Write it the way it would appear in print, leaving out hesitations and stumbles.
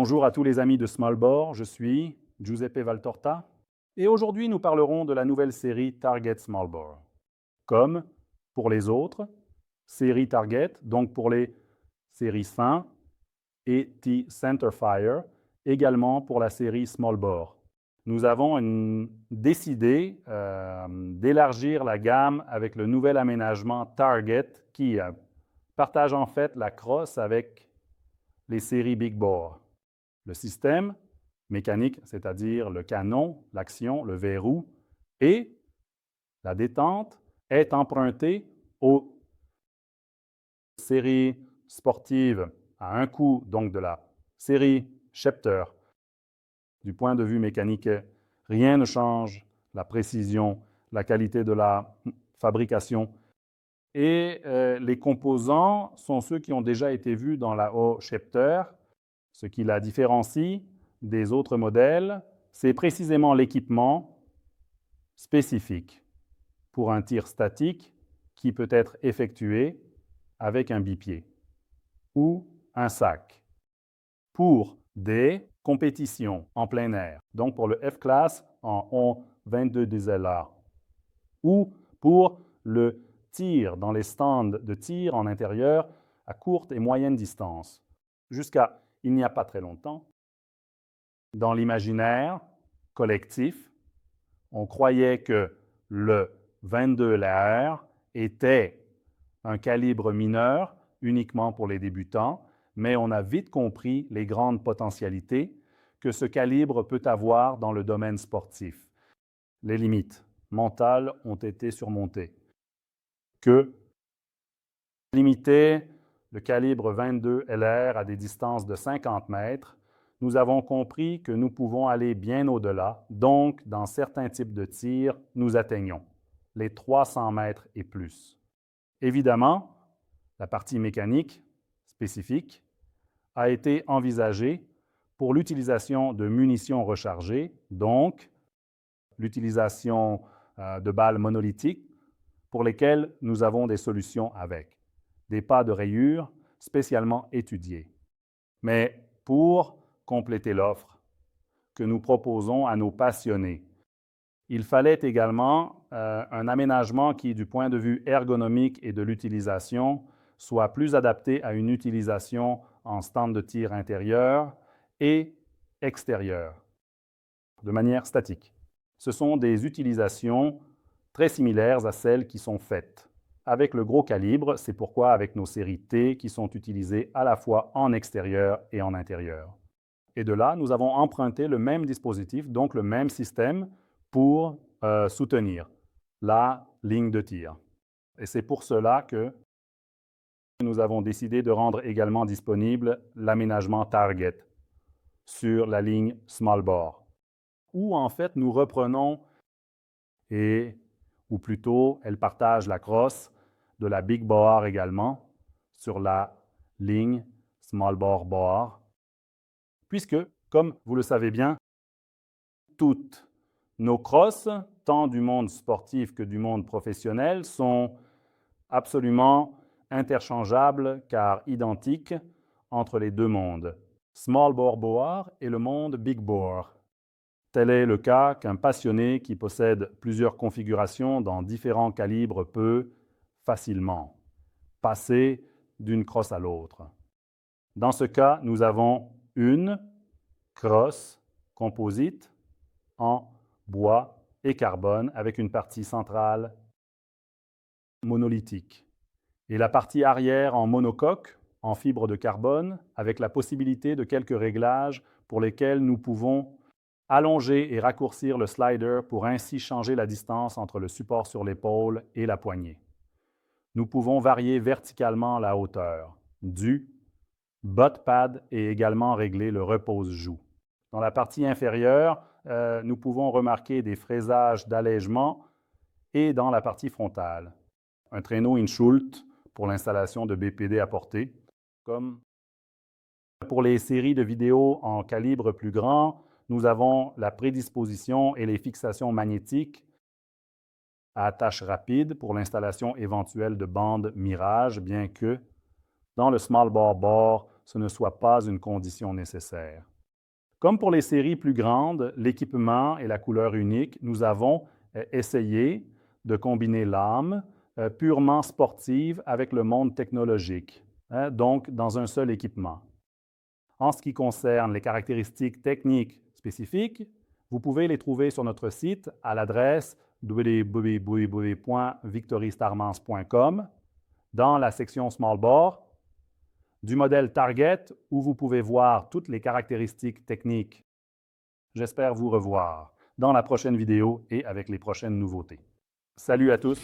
Bonjour à tous les amis de Smallbore, je suis Giuseppe Valtorta et aujourd'hui nous parlerons de la nouvelle série Target Smallbore. Comme pour les autres, série Target, donc pour les séries fins, et T-Centerfire, également pour la série Smallbore. Nous avons décidé d'élargir la gamme avec le nouvel aménagement Target qui partage en fait la crosse avec les séries Big Bore. Le système mécanique, c'est-à-dire le canon, l'action, le verrou et la détente, est emprunté aux séries sportives à un coup, donc de la série Schecter. Du point de vue mécanique, rien ne change, la précision, la qualité de la fabrication. Et les composants sont ceux qui ont déjà été vus dans la Schecter. Ce qui la différencie des autres modèles, c'est précisément l'équipement spécifique pour un tir statique qui peut être effectué avec un bipied ou un sac pour des compétitions en plein air, donc pour le F-Class en 22 DSLR ou pour le tir dans les stands de tir en intérieur à courte et moyenne distance. Jusqu'à il n'y a pas très longtemps, dans l'imaginaire collectif, on croyait que le 22 LR était un calibre mineur uniquement pour les débutants, mais on a vite compris les grandes potentialités que ce calibre peut avoir dans le domaine sportif. Les limites mentales ont été surmontées. Que limiter le calibre 22 LR à des distances de 50 mètres, nous avons compris que nous pouvons aller bien au-delà, donc dans certains types de tirs, nous atteignons les 300 mètres et plus. Évidemment, la partie mécanique spécifique a été envisagée pour l'utilisation de munitions rechargées, donc l'utilisation de balles monolithiques pour lesquelles nous avons des solutions avec des pas de rayures spécialement étudiés. Mais pour compléter l'offre que nous proposons à nos passionnés, il fallait également un aménagement qui, du point de vue ergonomique et de l'utilisation, soit plus adapté à une utilisation en stand de tir intérieur et extérieur, de manière statique. Ce sont des utilisations très similaires à celles qui sont faites avec le gros calibre, c'est pourquoi avec nos séries T qui sont utilisées à la fois en extérieur et en intérieur. Et de là, nous avons emprunté le même dispositif, donc le même système pour soutenir la ligne de tir. Et c'est pour cela que nous avons décidé de rendre également disponible l'aménagement Target sur la ligne Smallbore, où en fait nous reprenons ou plutôt elle partage la crosse de la Big Bore également sur la ligne Smallbore Bore, puisque, comme vous le savez bien, toutes nos crosses, tant du monde sportif que du monde professionnel, sont absolument interchangeables car identiques entre les deux mondes, Smallbore Bore et le monde Big Bore. Tel est le cas qu'un passionné qui possède plusieurs configurations dans différents calibres peut facilement passer d'une crosse à l'autre. Dans ce cas, nous avons une crosse composite en bois et carbone avec une partie centrale monolithique et la partie arrière en monocoque en fibre de carbone avec la possibilité de quelques réglages pour lesquels nous pouvons allonger et raccourcir le slider pour ainsi changer la distance entre le support sur l'épaule et la poignée. Nous pouvons varier verticalement la hauteur du butt pad et également régler le repose-joue. Dans la partie inférieure, nous pouvons remarquer des fraisages d'allègement et dans la partie frontale. Un traîneau Inschult pour l'installation de BPD à portée. Comme pour les séries de vidéos en calibre plus grand, nous avons la prédisposition et les fixations magnétiques à attache rapide pour l'installation éventuelle de bandes Mirage, bien que dans le Smallbore Bore, ce ne soit pas une condition nécessaire. Comme pour les séries plus grandes, l'équipement et la couleur unique, nous avons essayé de combiner l'âme purement sportive avec le monde technologique, donc dans un seul équipement. En ce qui concerne les caractéristiques techniques spécifiques, vous pouvez les trouver sur notre site à l'adresse www.victorystarmans.com dans la section Small Bore du modèle Target où vous pouvez voir toutes les caractéristiques techniques. J'espère vous revoir dans la prochaine vidéo et avec les prochaines nouveautés. Salut à tous!